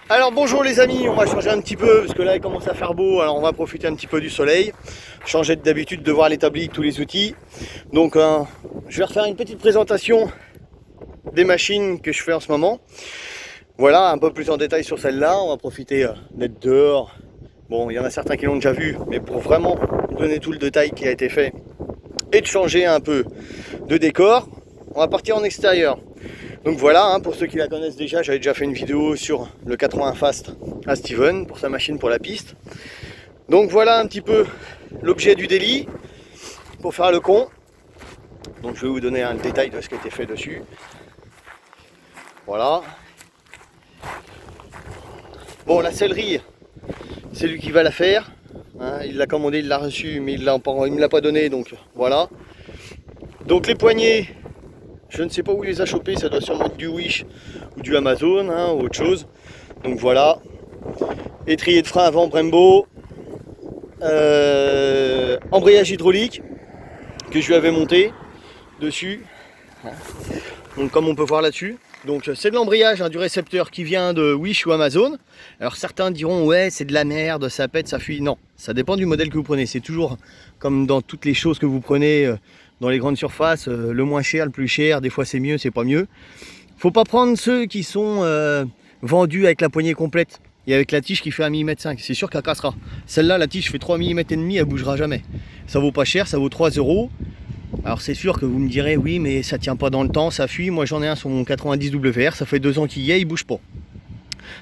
Alors bonjour les amis, on va changer un petit peu parce que là il commence à faire beau, alors on va profiter un petit peu du soleil, changer d'habitude de voir l'établi avec tous les outils. Donc je vais refaire une petite présentation des machines que je fais en ce moment. Voilà, un peu plus en détail sur celle-là, on va profiter d'être dehors. Bon, il y en a certains qui l'ont déjà vu, mais pour vraiment donner tout le détail qui a été fait et de changer un peu de décor, on va partir en extérieur. Donc voilà, pour ceux qui la connaissent déjà, j'avais déjà fait une vidéo sur le 80 Fast à Steven pour sa machine pour la piste. Donc voilà un petit peu l'objet du délit pour faire le con. Donc je vais vous donner un détail de ce qui a été fait dessus. Voilà. Bon, la sellerie, c'est lui qui va la faire. Il l'a commandé, il l'a reçu, mais il ne me l'a pas donné, donc voilà. Donc les poignées, je ne sais pas où il les a chopés, ça doit sûrement être du Wish ou du Amazon ou autre chose. Donc voilà. Étrier de frein avant Brembo. Embrayage hydraulique que je lui avais monté dessus. Donc comme on peut voir là-dessus. Donc c'est de l'embrayage du récepteur qui vient de Wish ou Amazon. Alors certains diront ouais c'est de la merde, ça pète, ça fuit. Non, ça dépend du modèle que vous prenez. C'est toujours comme dans toutes les choses que vous prenez dans les grandes surfaces, le moins cher, le plus cher, des fois c'est mieux, c'est pas mieux. Faut pas prendre ceux qui sont vendus avec la poignée complète et avec la tige qui fait 1,5 mm. C'est sûr qu'elle cassera. Celle-là, la tige fait 3,5 mm, elle bougera jamais. Ça vaut pas cher, ça vaut 3 €. Alors c'est sûr que vous me direz oui mais ça tient pas dans le temps, ça fuit. Moi j'en ai un sur mon 90 WR, ça fait 2 ans qu'il y est, il bouge pas.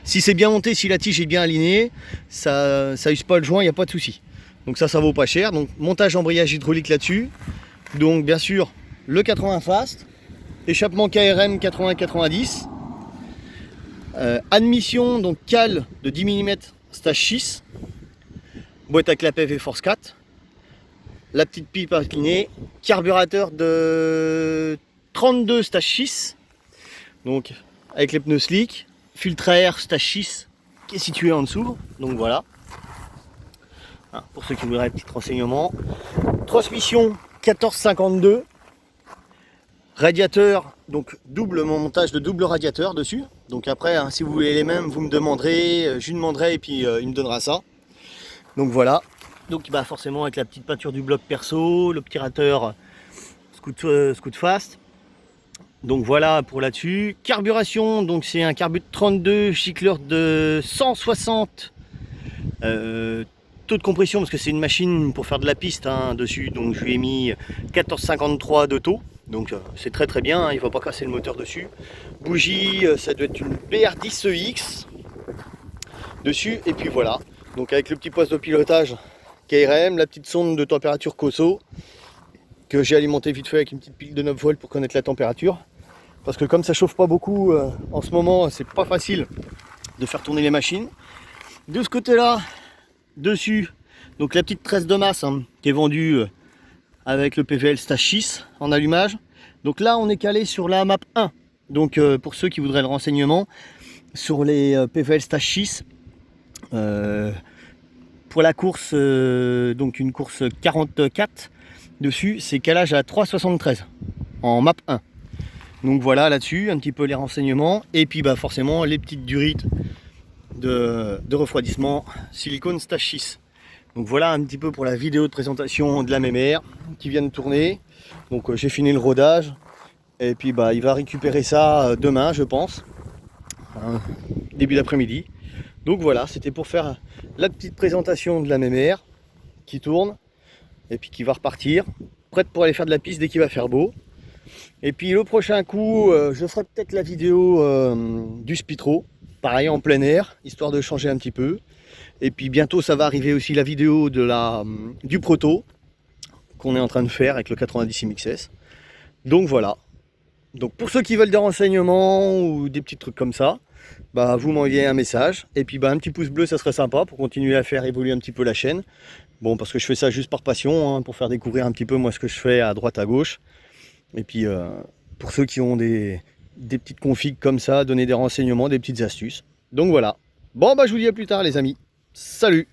Si c'est bien monté, si la tige est bien alignée, ça use pas le joint, il n'y a pas de souci. Donc ça vaut pas cher. Donc montage embrayage hydraulique là-dessus. Donc bien sûr le 80 Fast, échappement KRM 80-90, admission donc cale de 10 mm stage 6, boîte à clapet V Force 4, la petite pipe inclinée, carburateur de 32 stage 6, donc avec les pneus slick, filtre à air stage 6 qui est situé en dessous, donc voilà. Pour ceux qui voudraient un petit renseignement. Transmission 1452, radiateur, donc montage de double radiateur dessus. Donc après, si vous voulez les mêmes, vous me demanderez, je lui demanderai et puis il me donnera ça. Donc voilà. Donc forcément avec la petite peinture du bloc perso, l'obturateur Scoot Fast. Donc voilà pour là-dessus. Carburation, donc c'est un carbu de 32, gicleur de 160. Taux de compression parce que c'est une machine pour faire de la piste dessus, donc je lui ai mis 14,53 de taux, donc c'est très très bien, il ne va pas casser le moteur dessus. Bougie, ça doit être une BR10EX dessus, et puis voilà, donc avec le petit poste de pilotage KRM, la petite sonde de température COSO que j'ai alimenté vite fait avec une petite pile de 9 volts pour connaître la température, parce que comme ça chauffe pas beaucoup en ce moment, c'est pas facile de faire tourner les machines. De ce côté là dessus, donc la petite tresse de masse qui est vendue avec le PVL stage 6 en allumage. Donc là on est calé sur la map 1, donc pour ceux qui voudraient le renseignement sur les PVL stage 6 pour la course, donc une course 44 dessus, c'est calage à 3,73 en map 1. Donc voilà là-dessus un petit peu les renseignements, et puis forcément les petites durites de refroidissement silicone stage 6. Donc voilà un petit peu pour la vidéo de présentation de la MMR qui vient de tourner. Donc j'ai fini le rodage et puis il va récupérer ça demain je pense, début d'après-midi. Donc voilà, c'était pour faire la petite présentation de la MMR qui tourne et puis qui va repartir prête pour aller faire de la piste dès qu'il va faire beau. Et puis le prochain coup je ferai peut-être la vidéo du Spitro, pareil en plein air, histoire de changer un petit peu. Et puis bientôt ça va arriver aussi la vidéo de du proto qu'on est en train de faire avec le 90 MXS. Donc voilà. Donc pour ceux qui veulent des renseignements ou des petits trucs comme ça, bah vous m'envoyez un message. Et puis bah un petit pouce bleu, ça serait sympa pour continuer à faire évoluer un petit peu la chaîne. Bon, parce que je fais ça juste par passion, hein, pour faire découvrir un petit peu moi ce que je fais à droite à gauche. Et puis pour ceux qui ont des petites configs comme ça, donner des renseignements, des petites astuces. Donc voilà. Bon bah je vous dis à plus tard les amis. Salut!